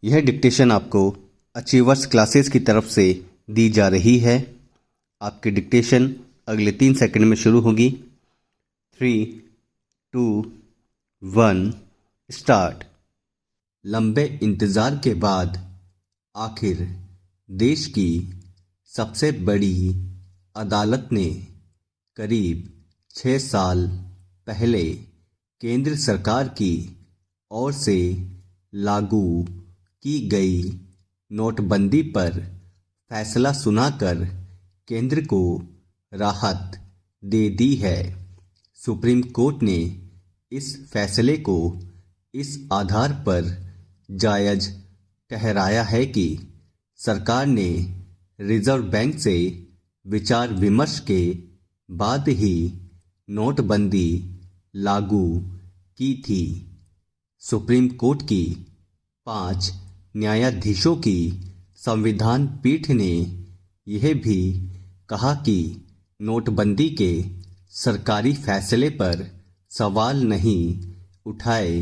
यह डिक्टेशन आपको achievers classes की तरफ से दी जा रही है। आपकी डिक्टेशन अगले 3 सेकंड में शुरू होगी। 3, 2, 1 स्टार्ट। लंबे इंतज़ार के बाद आखिर देश की सबसे बड़ी अदालत ने करीब 6 साल पहले केंद्र सरकार की ओर से लागू की गई नोटबंदी पर फैसला सुनाकर केंद्र को राहत दे दी है। सुप्रीम कोर्ट ने इस फैसले को इस आधार पर जायज़ ठहराया है कि सरकार ने रिजर्व बैंक से विचार विमर्श के बाद ही नोटबंदी लागू की थी। सुप्रीम कोर्ट की 5 न्यायाधीशों की संविधान पीठ ने यह भी कहा कि नोटबंदी के सरकारी फैसले पर सवाल नहीं उठाए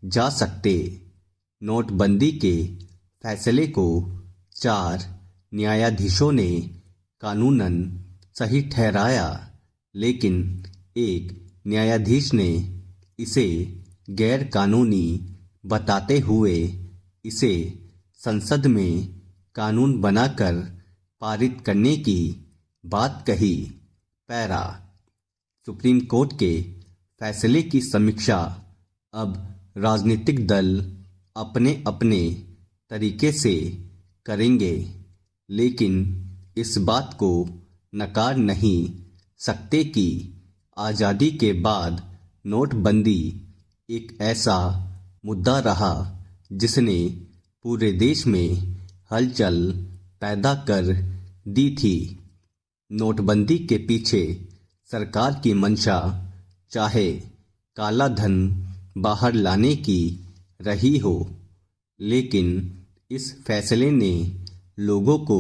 जा सकते। नोटबंदी के फैसले को 4 न्यायाधीशों ने कानूनन सही ठहराया, लेकिन एक न्यायाधीश ने इसे गैर कानूनी बताते हुए इसे संसद में कानून बनाकर पारित करने की बात कही। पैरा। सुप्रीम कोर्ट के फैसले की समीक्षा अब राजनीतिक दल अपने अपने तरीके से करेंगे, लेकिन इस बात को नकार नहीं सकते कि आज़ादी के बाद नोटबंदी एक ऐसा मुद्दा रहा जिसने पूरे देश में हलचल पैदा कर दी थी। नोटबंदी के पीछे सरकार की मंशा चाहे काला धन बाहर लाने की रही हो, लेकिन इस फैसले ने लोगों को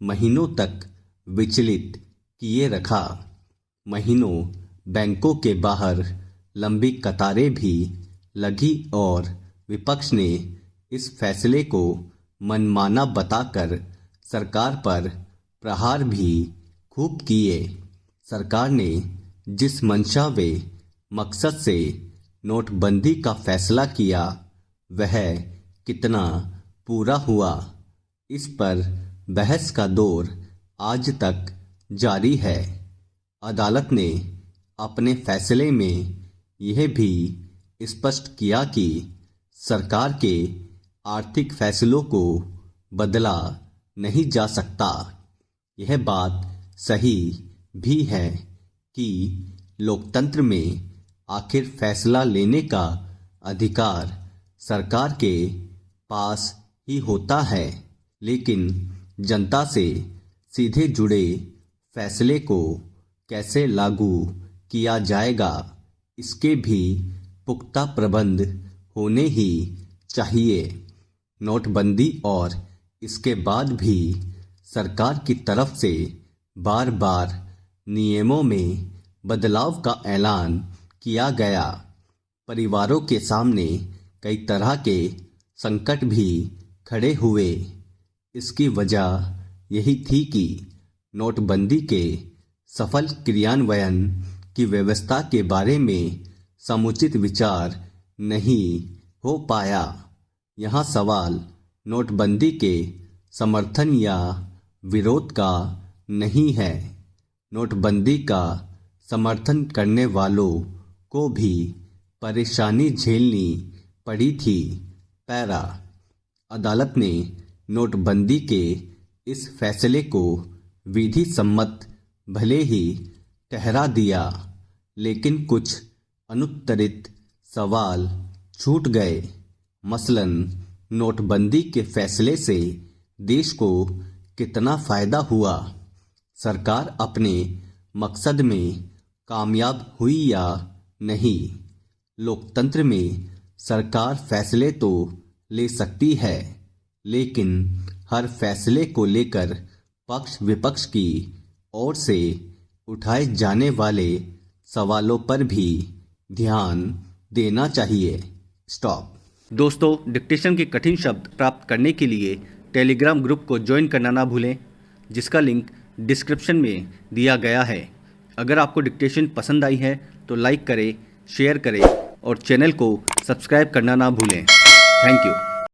महीनों तक विचलित किए रखा। महीनों बैंकों के बाहर लंबी कतारें भी लगी और विपक्ष ने इस फैसले को मनमाना बताकर सरकार पर प्रहार भी खूब किए। सरकार ने जिस मंशा व मकसद से नोटबंदी का फैसला किया वह कितना पूरा हुआ, इस पर बहस का दौर आज तक जारी है। अदालत ने अपने फैसले में यह भी स्पष्ट किया कि सरकार के आर्थिक फैसलों को बदला नहीं जा सकता। यह बात सही भी है कि लोकतंत्र में आखिर फैसला लेने का अधिकार सरकार के पास ही होता है, लेकिन जनता से सीधे जुड़े फैसले को कैसे लागू किया जाएगा, इसके भी पुख्ता प्रबंध होने ही चाहिए। नोटबंदी और इसके बाद भी सरकार की तरफ से बार बार नियमों में बदलाव का ऐलान किया गया। परिवारों के सामने कई तरह के संकट भी खड़े हुए। इसकी वजह यही थी कि नोटबंदी के सफल क्रियान्वयन की व्यवस्था के बारे में समुचित विचार नहीं हो पाया। यहाँ सवाल नोटबंदी के समर्थन या विरोध का नहीं है। नोटबंदी का समर्थन करने वालों को भी परेशानी झेलनी पड़ी थी। पैरा। अदालत ने नोटबंदी के इस फैसले को विधि सम्मत भले ही ठहरा दिया, लेकिन कुछ अनुत्तरित सवाल छूट गए। मसलन नोटबंदी के फैसले से देश को कितना फायदा हुआ, सरकार अपने मकसद में कामयाब हुई या नहीं। लोकतंत्र में सरकार फैसले तो ले सकती है, लेकिन हर फैसले को लेकर पक्ष विपक्ष की ओर से उठाए जाने वाले सवालों पर भी ध्यान देना चाहिए। स्टॉप। दोस्तों, डिक्टेशन के कठिन शब्द प्राप्त करने के लिए टेलीग्राम ग्रुप को ज्वाइन करना ना भूलें, जिसका लिंक डिस्क्रिप्शन में दिया गया है। अगर आपको डिक्टेशन पसंद आई है तो लाइक करें, शेयर करें और चैनल को सब्सक्राइब करना ना भूलें। Thank you.